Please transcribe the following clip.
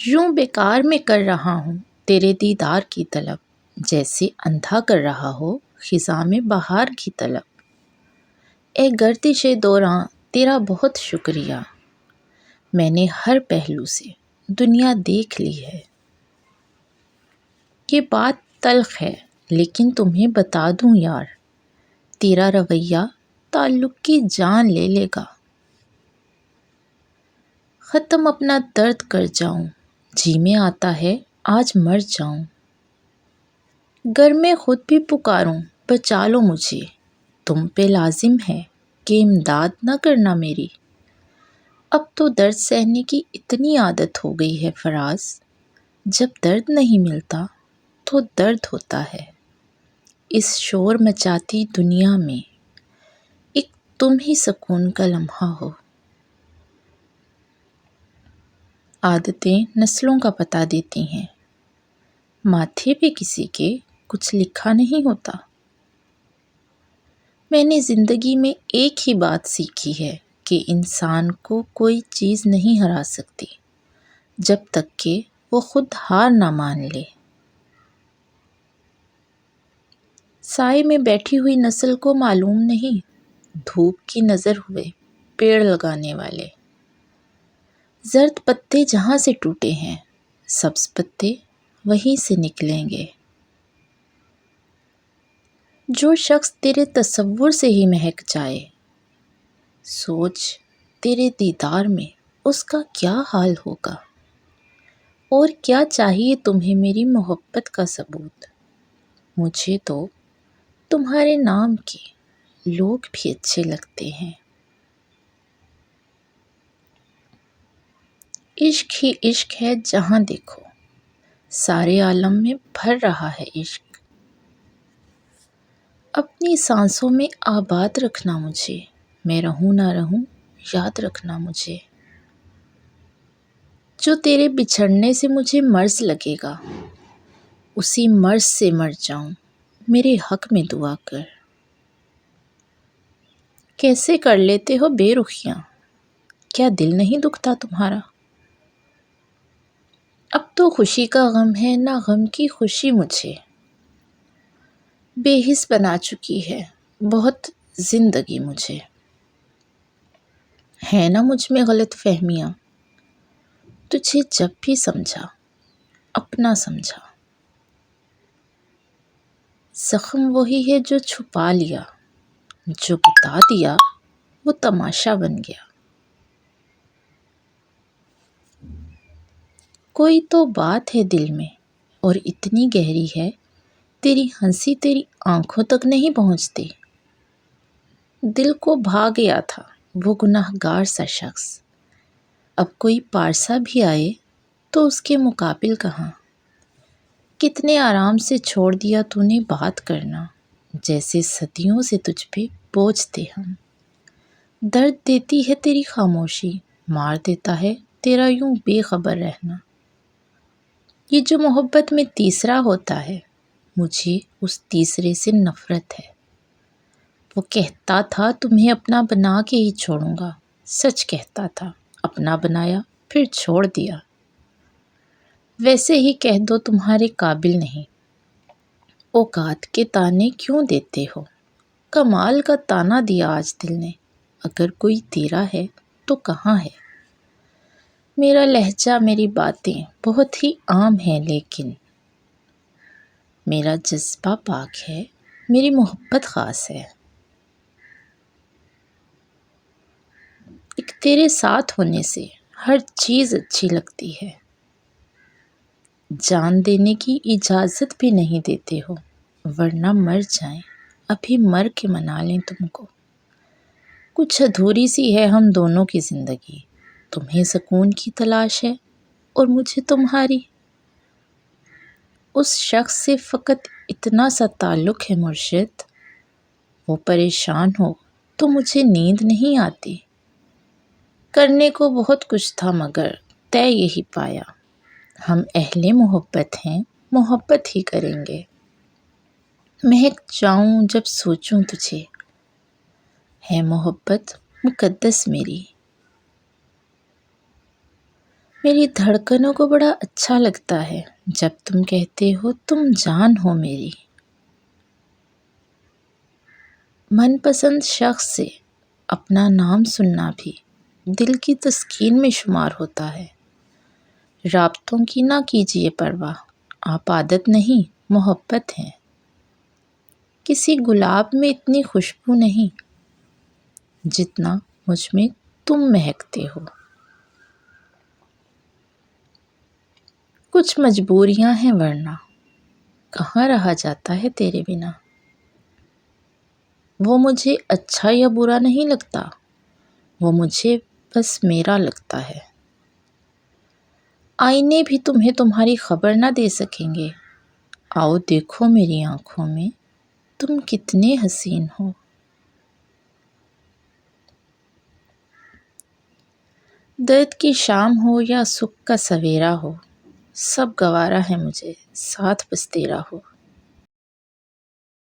یوں بیکار میں کر رہا ہوں تیرے دیدار کی طلب، جیسے اندھا کر رہا ہو خزاں میں بہار کی طلب۔ اے گردش دوراں تیرا بہت شکریہ، میں نے ہر پہلو سے دنیا دیکھ لی ہے۔ یہ بات تلخ ہے لیکن تمہیں بتا دوں یار، تیرا رویہ تعلق کی جان لے لے گا۔ ختم اپنا درد کر جاؤں، جی میں آتا ہے آج مر جاؤں۔ گر میں خود بھی پکاروں بچا لو مجھے، تم پہ لازم ہے کہ امداد نہ کرنا میری۔ اب تو درد سہنے کی اتنی عادت ہو گئی ہے فراز، جب درد نہیں ملتا تو درد ہوتا ہے۔ اس شور مچاتی دنیا میں ایک تم ہی سکون کا لمحہ ہو۔ عادتیں نسلوں کا پتہ دیتی ہیں، ماتھے پہ کسی کے کچھ لکھا نہیں ہوتا۔ میں نے زندگی میں ایک ہی بات سیکھی ہے کہ انسان کو کوئی چیز نہیں ہرا سکتی جب تک کہ وہ خود ہار نہ مان لے۔ سائے میں بیٹھی ہوئی نسل کو معلوم نہیں دھوپ کی نظر ہوئے پیڑ لگانے والے۔ زرد پتے جہاں سے ٹوٹے ہیں سبز پتے وہیں سے نکلیں گے۔ جو شخص تیرے تصور سے ہی مہک جائے، سوچ تیرے دیدار میں اس کا کیا حال ہوگا۔ اور کیا چاہیے تمہیں میری محبت کا ثبوت، مجھے تو تمہارے نام کے لوگ بھی اچھے لگتے ہیں۔ عشق ہی عشق ہے جہاں دیکھو، سارے عالم میں بھر رہا ہے عشق۔ اپنی سانسوں میں آباد رکھنا مجھے، میں رہوں نہ رہوں یاد رکھنا مجھے۔ جو تیرے بچھڑنے سے مجھے مرض لگے گا، اسی مرض سے مر جاؤں میرے حق میں دعا کر۔ کیسے کر لیتے ہو بے رخیاں، کیا دل نہیں دکھتا تمہارا؟ اب تو خوشی کا غم ہے نہ غم کی خوشی مجھے، بے حس بنا چکی ہے بہت زندگی مجھے۔ ہے نا مجھ میں غلط فہمیاں، تجھے جب بھی سمجھا اپنا سمجھا۔ زخم وہی ہے جو چھپا لیا، جو بتا دیا وہ تماشا بن گیا۔ کوئی تو بات ہے دل میں اور اتنی گہری ہے، تیری ہنسی تیری آنکھوں تک نہیں پہنچتی۔ دل کو بھا گیا تھا وہ گناہ گار سا شخص، اب کوئی پارسا بھی آئے تو اس کے مقابل کہاں۔ کتنے آرام سے چھوڑ دیا تو نے بات کرنا، جیسے صدیوں سے تجھ پہ بوجھ تھے ہم۔ درد دیتی ہے تیری خاموشی، مار دیتا ہے تیرا یوں بے خبر رہنا۔ یہ جو محبت میں تیسرا ہوتا ہے، مجھے اس تیسرے سے نفرت ہے۔ وہ کہتا تھا تمہیں اپنا بنا کے ہی چھوڑوں گا، سچ کہتا تھا، اپنا بنایا پھر چھوڑ دیا۔ ویسے ہی کہہ دو تمہارے قابل نہیں، اوقات کے تانے کیوں دیتے ہو؟ کمال کا تانا دیا آج دل نے، اگر کوئی تیرا ہے تو کہاں ہے؟ میرا لہجہ میری باتیں بہت ہی عام ہیں، لیکن میرا جذبہ پاک ہے، میری محبت خاص ہے۔ ایک تیرے ساتھ ہونے سے ہر چیز اچھی لگتی ہے، جان دینے کی اجازت بھی نہیں دیتے ہو، ورنہ مر جائیں ابھی مر کے منا لیں تم کو۔ کچھ ادھوری سی ہے ہم دونوں کی زندگی، تمہیں سکون کی تلاش ہے اور مجھے تمہاری۔ اس شخص سے فقط اتنا سا تعلق ہے مرشد، وہ پریشان ہو تو مجھے نیند نہیں آتی۔ کرنے کو بہت کچھ تھا مگر طے یہی پایا، ہم اہل محبت ہیں محبت ہی کریں گے۔ مہک جاؤں جب سوچوں تجھے، ہے محبت مقدس میری۔ میری دھڑکنوں کو بڑا اچھا لگتا ہے جب تم کہتے ہو تم جان ہو میری۔ من پسند شخص سے اپنا نام سننا بھی دل کی تسکین میں شمار ہوتا ہے۔ رابطوں کی نہ کیجیے پرواہ، آپ عادت نہیں محبت ہیں۔ کسی گلاب میں اتنی خوشبو نہیں جتنا مجھ میں تم مہکتے ہو۔ کچھ مجبوریاں ہیں ورنہ کہاں رہا جاتا ہے تیرے بنا۔ وہ مجھے اچھا یا برا نہیں لگتا، وہ مجھے بس میرا لگتا ہے۔ آئینے بھی تمہیں تمہاری خبر نہ دے سکیں گے، آؤ دیکھو میری آنکھوں میں تم کتنے حسین ہو۔ درد کی شام ہو یا سکھ کا سویرا ہو، سب گوارا ہے مجھے، ساتھ بس تیرا ہو۔